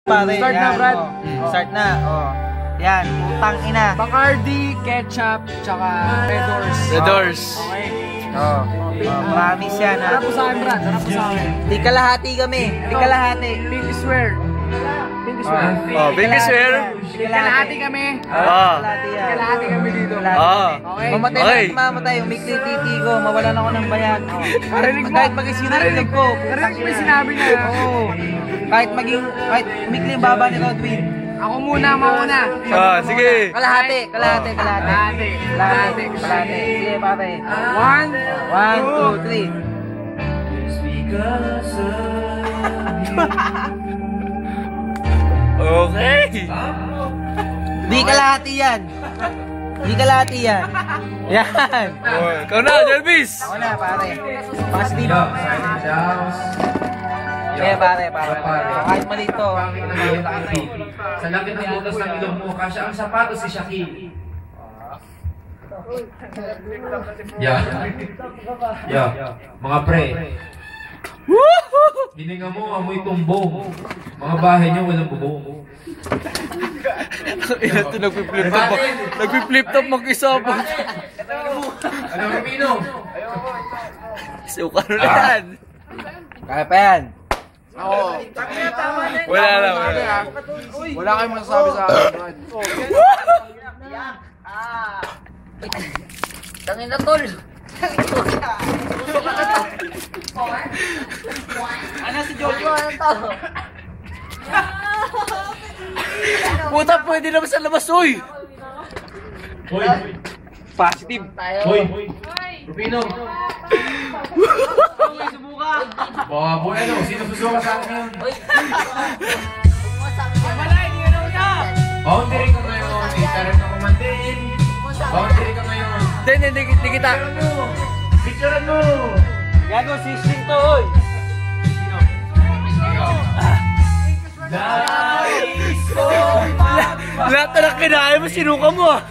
Pare, Start na, yan, Brad. Start na. Oh. Yan, putang ina. Bacardi, ketchup, tsaka Red Doors. Red Doors. Okay. Oh. Promise yan, ha. Harap po sa akin, Brad. Harap po sa akin. Di kalahati kami. Di kalahati. Pink swear. Pink swear. Oh, Pinky swear. Kalahati kami. Kalahati yan. Kalahati kami dito. Okay. Mamatay na mamatay. Umikli titi ko. Mawalan ako ng bayag. Narinig mo. Kahit maging sinarinig ko. Narinig mo yung sinabi niya. Oo. Kahit umikli yung baba ni Rodwin. Ako muna, mauna. Sige. Kalahati. Sige, pare. 1, 2, 3. Okay. Di kalahati yan. Yan. Ikaw na, Jelvis. Ako na, pare. Positive. Kaya pare. Kahit mali ito. Sa laki ng butas ng ilong mo, kasya ang sapatos si Shaki. Mga pre. Hininga mo, amoy tumbong. Mga bahay niyo walang bubong. Ito, nagpi-flip top mag-isa pa. Ano, Rufino? Suka na yan. Kaya pa yan. Wala lang. Wala kayong masasabi sa akin, Brad. Tangin na tol. Ano si Jojo? Anong tao? Puta, pwede naman sa labas, oy. Hoy! Positive. Hoy! Rufino! Boy, ano? Sino susuka sa akin yun? Boundary ka ngayon. Ikaroon ka kumantin. Boundary ka ngayon. Hindi kita. Picturean mo! Gago, sising to, oy. Lahat na kinaya mo, sinuka mo ah.